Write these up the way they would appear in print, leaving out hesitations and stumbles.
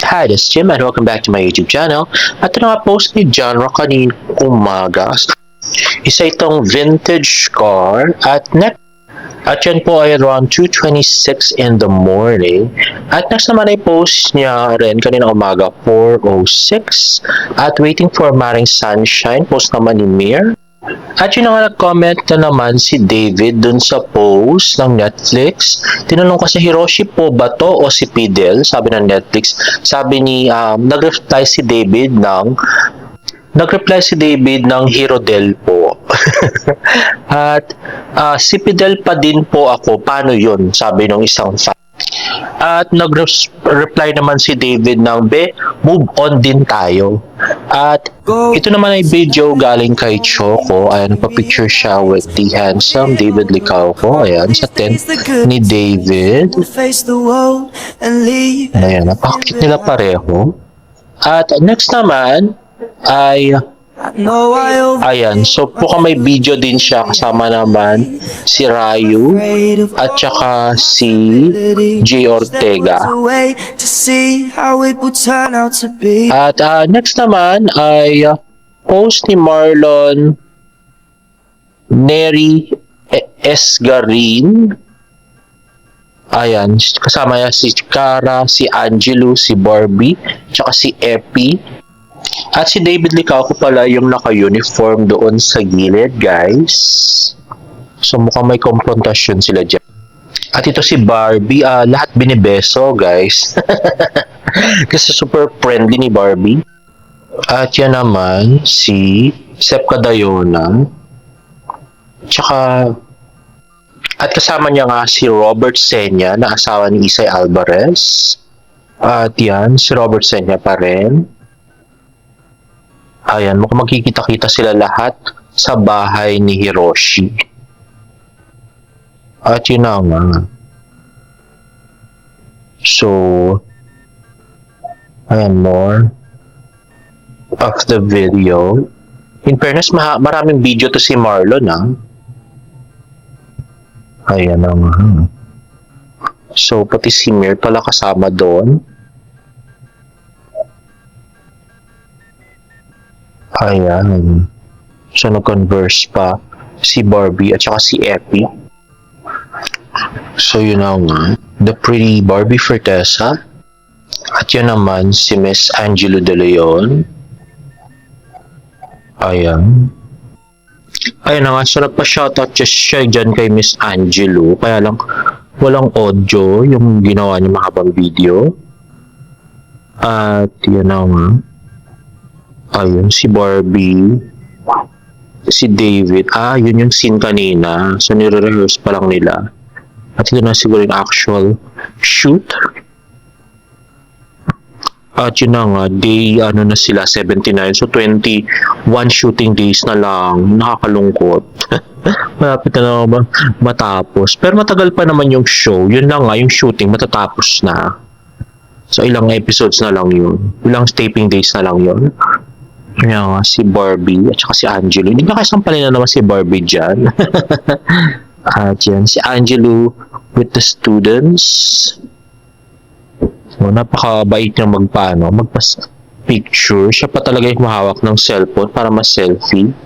Hi, this is Jim and welcome back to my YouTube channel. At ito na nga post ni genre kaninang umaga. Isa itong vintage car at yan po ay around 2:26 in the morning. At next naman ay post niya rin kanina umaga 4:06 at waiting for Maring Sunshine, post naman ni Mir. At yun nga nag-comment na naman si David dun sa post ng Netflix. Tinanong kasi Hiroshi po ba to o si Fidel? Sabi ng Netflix. Sabi ni, nag-reply si David ng Hirodel po. At si Fidel pa din po ako. Paano yun? Sabi ng isang fan. At nag-reply naman si David ng move on din tayo. At ito naman ay video galing kay Choco. Ayan, pa-picture siya with the handsome David Licauco. Ayan, sa tent ni David. Ayan, napakakit nila pareho. At next naman ay ayan, so po may video din siya kasama naman si Rayu at saka si J. Ortega. At next naman ay post ni Marlon Neri Esgarin. Ayan, kasama niya si Cara, si Angelo, si Barbie, tsaka si Epi. At si David Licauco pala yung naka-uniform doon sa gilid, guys. So mukhang may komprontasyon sila dyan. At ito si Barbie, lahat binibeso, guys. Kasi super friendly ni Barbie. At yan naman si Sep Cadayona. Tsaka at kasama niya nga si Robert Senya na asawa ni Isay Alvarez. At yan, si Robert Senya pa rin. Ayan, mukhang magkikita-kita sila lahat sa bahay ni Hiroshi. At yun na nga. So, ayan, more of the video. In fairness, maraming video to si Marlon, Ayan na nga. So, pati si Mir pala kasama doon. Ayan. So, nag-converse pa si Barbie at saka si Epi. So, yun na nga. The pretty Barbie Fortesa. At yun naman si Miss Angelo De Leon. Ayan. Ayan na nga. So, nagpa-shoutout siya dyan kay Miss Angelo. Kaya lang, walang audio yung ginawa niya mahabang video. At yun na nga. Ayun, si Barbie, si David. Yun yung scene kanina. So, nire-rehearse pa lang nila. At ito na siguro yung actual shoot. At yun na nga, day, na sila, 79. So, 21 shooting days na lang. Nakakalungkot. Malapit na lang matapos. Pero matagal pa naman yung show. Yun lang nga, yung shooting, matatapos na. So, ilang episodes na lang yun. Ilang taping days na lang yun. Kaya nga, si Barbie at saka si Angelo. Hindi na kasampalin na naman si Barbie dyan. At yan, si Angelo with the students. So, napakabait niya magpa-picture. Siya pa talaga yung mahawak ng cellphone para ma-selfie.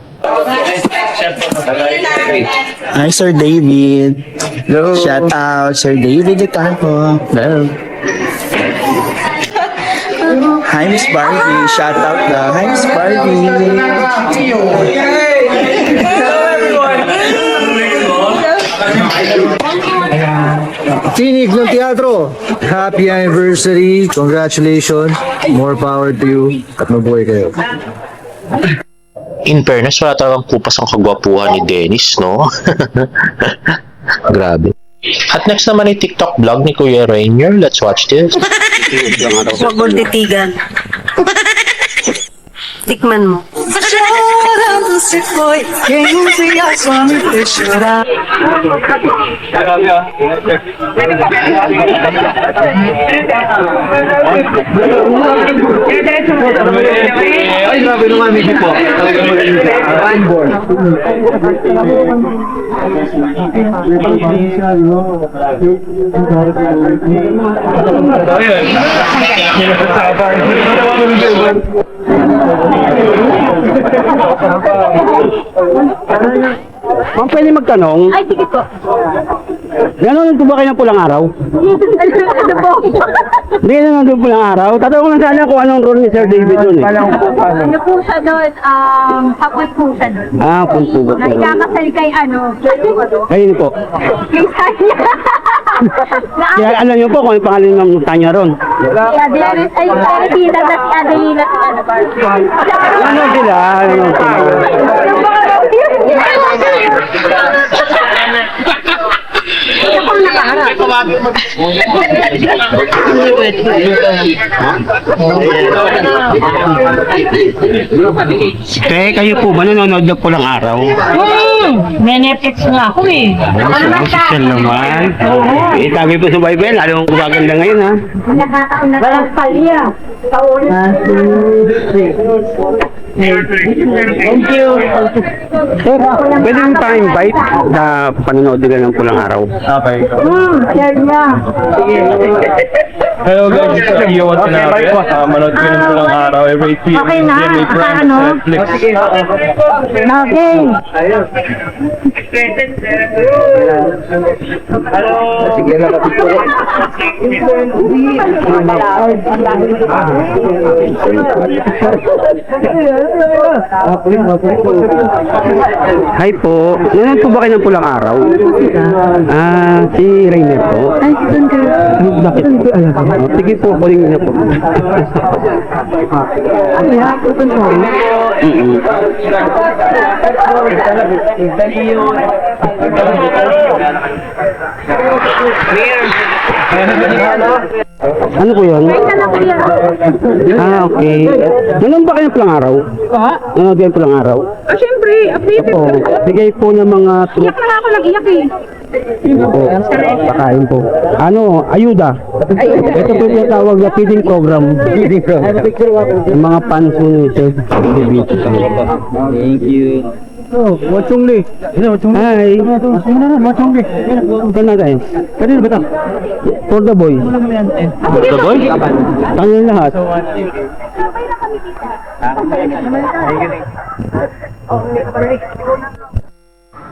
Hi, Sir David. Hello. Shout out, Sir David Licauco. Hello. Hi, Miss Barbie. Shout out na. Hi, Miss Barbie. Hello, everyone. Tinig ng teatro. Happy anniversary. Congratulations. More power to you. At mabuhay kayo. In fairness, wala talagang kupas ang kagwapuhan ni Dennis, no? Grabe. At next naman ay TikTok vlog ni Kuya Rainier. Let's watch this. Huwag mong titigan. Tikman mo. से कोई कहीं भी आसमान पे चुरा Ay, grabe naman, Miki po. Talagang magaling siya. Unborn. Ma'am, pwede magtanong? Ay, sige po. Gano'n po ba kayo ng pulang araw? Ano po? Hindi na nandun pulang araw. Tatanong ko lang sana kung anong role ni Sir David doon eh. Ano po siya doon? Hapon po siya doon. Ah, kung po ba po. Nakikakasal kay ano? Kayo po. Kay Tanya. Kaya alam niyo po kung ano pangalan ng Tanya ron. Si Adelina, ay, Adelina, si Adelina, si ano ba? Ano sila? Ano sila? Kaya kayo po ba nanonood ng pulang araw? May Netflix nga ako eh. Social naman. Eh, sabi po sa Bible, lalong gumaganda ngayon ha. Walang palya. Thank you. Sir, pwede mo pa-invite na panonood nila ng pulang araw? Okay. Share niya. Hello guys, ito si Iwan Sinabi. Manood ko ng pulang araw every week. Okay na, Disney Prime ano? sa Netflix. Okay. Sige na kapit po. Hi po. Nanonood po ba kayo ng pulang araw? Si Rainer po. Ay, doon ka. Bakit? Sige po, kunin niyo po. Ano po yun? Okay. Nanonood ba kayo ng pulang araw? Nanonood kayo ng pulang araw? Siyempre, update. Opo. Bigay po ng mga Iyak na nga ako, nag-iyak eh. Opo. Pakain po. Ano? Ayuda. Ito po yung tawag na feeding program. Feeding program. Yung mga panso ni Sir David. Thank you. Oh, Wachong Li. Hi. Wachong Li. Ito na tayo. Pwede na ba ito? For the boy. For the boy? Tayo lahat.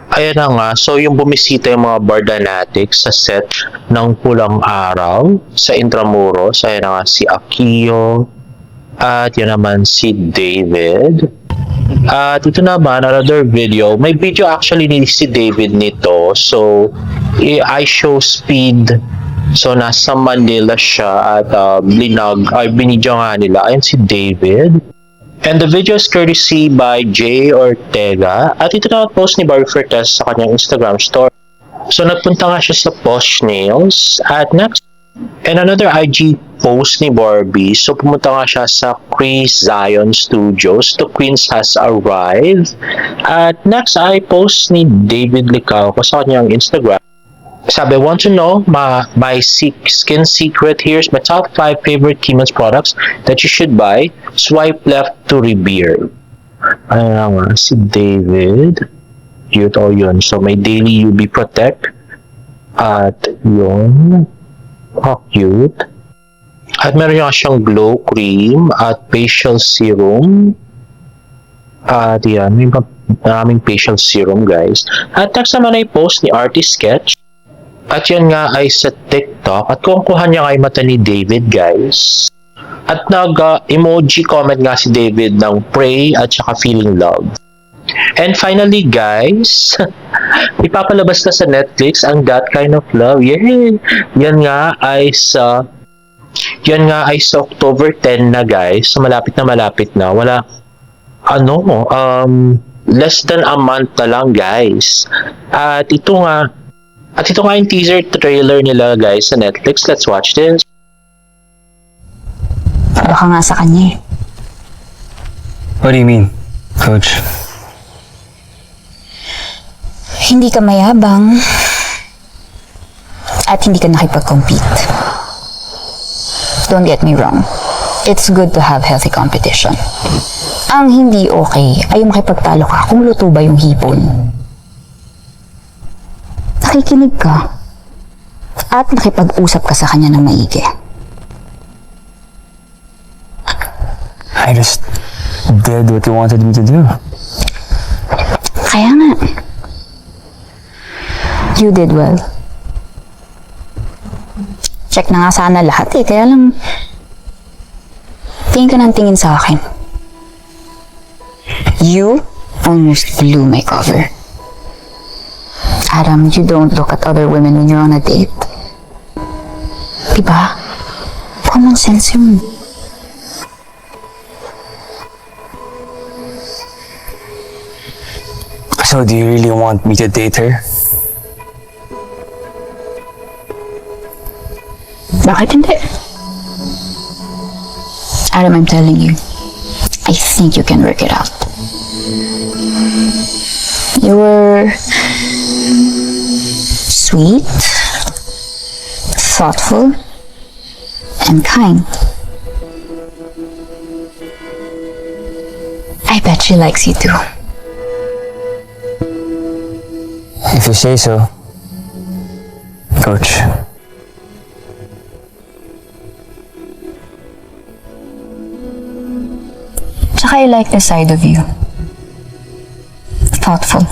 Ayan na nga, so yung bumisita yung mga Bardanatics sa set ng Pulang Araw sa Intramuros, ayan na nga si Akio, at yan naman si David. At ito naman, another video. May video actually ni si David nito. So, I show speed. So, nasa Manila siya at binidyo nga nila. Ayan si David. And the video is courtesy by Jay Ortega. At ito na post ni Barbie Fortes sa kanyang Instagram story. So, nagpunta nga siya sa Posh Nails. At next, and another IG post ni Barbie. So, pumunta nga siya sa Chris Zion Studios. The Queens has arrived. At next, I post ni David Licao sa kanyang Instagram. Sabi, want to know my skin secret? Here's my top 5 favorite Keyman's products that you should buy. Swipe left to rebeer. Ayan nga, si David. Cute o yun. So, may daily UV protect. At yun. How cute. At meron nga siyang glow cream at facial serum. At yan, may maraming facial serum guys. At next naman ay post ni Artist Sketch. At yan nga ay sa TikTok. At kuha niya nga ay mata ni David guys. At nag-emoji comment nga si David ng pray at saka feeling love. And finally guys, ipapalabas na sa Netflix ang That Kind of Love. Yay! Yan nga ay sa October 10 na guys. So malapit na. Wala less than a month na lang guys. At ito nga yung teaser trailer nila guys sa Netflix. Let's watch this. Para ka nga sa kanya eh. What do you mean, Coach? Hindi ka mayabang at hindi ka nakipag-compete. Don't get me wrong. It's good to have healthy competition. Ang hindi okay ay makipagtalo ka kung luto ba yung hipon. Nakikinig ka at nakipag-usap ka sa kanya ng maigi. I just did what you wanted me to do. Kaya nga. You did well. Check na nga sana lahat eh, kaya lang tingin ka ng tingin sa akin. You almost blew my cover. Adam, you don't look at other women when you're on a date. Diba? Common sense yun. So do you really want me to date her? Bakit hindi? Adam, I'm telling you, I think you can work it out. You were sweet, thoughtful, and kind. I bet she likes you too. If you say so, Coach. Tsaka I like the side of you. Thoughtful.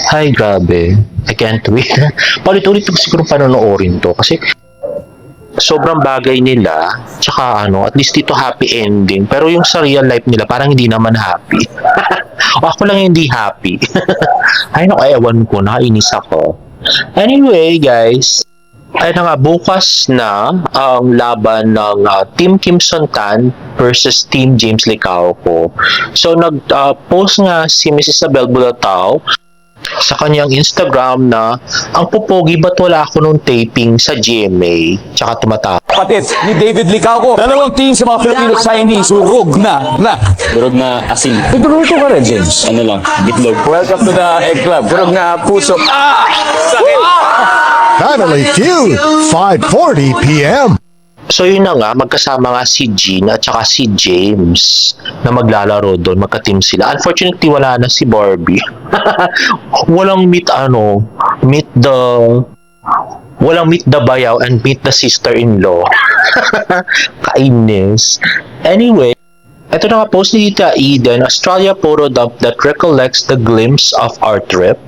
Ay, grabe. I can't wait. Paulit-ulit ko siguro panonoorin to kasi sobrang bagay nila. Tsaka at least dito happy ending. Pero yung sa real life nila, parang hindi naman happy. O ako lang hindi happy. Ay, ewan ko, nakainis ako. Anyway, guys, ay na nga, bukas na ang laban ng Team Kim Son Tan versus Team James Licauco. So, nag-post nga si Miss Isabel Bulatao sa kanyang Instagram na ang pupogi ba't wala ako nung taping sa GMA tsaka tumatawa. Kapatid ni David Licauco. Dalawang team sa mga Filipino Chinese. Durog na. Durog na asin. Nagduruto ka rin, James. Ano lang, bitlog. Welcome to the Egg Club. Durog na puso. Sakit! Family Feud, 5:40 p.m. So yun na nga, magkasama nga si Jean at saka si James na maglalaro doon, magka-team sila. Unfortunately, wala na si Barbie. Walang meet the bayaw and meet the sister-in-law. Kainis. Anyway, ito na nga post ni Tita Eden, Australia photo dump that recollects the glimpse of our trip.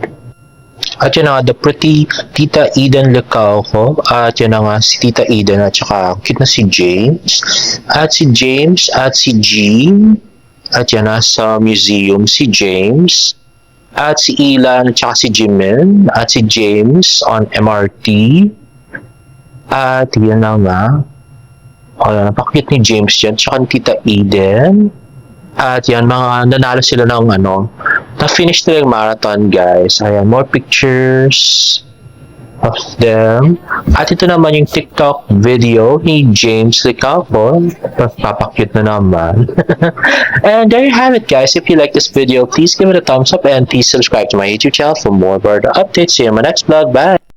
At yun na nga, the pretty Tita Eden Licauco. At yun na nga, si Tita Eden at saka cute na si James. At si James at si Jean. At yan na sa museum si James. At si Ilan at saka si Jimin. At si James on MRT. At yan na nga. Napakit ni James yan. Tsaka ni Tita Eden. At yan, mga nanalo sila ng na-finish nila yung marathon, guys. Ayan, more pictures of them. At ito naman yung TikTok video ni James Licauco. Papakute na naman. And there you have it, guys. If you like this video, please give it a thumbs up and please subscribe to my YouTube channel for more further updates. See you in my next vlog. Bye!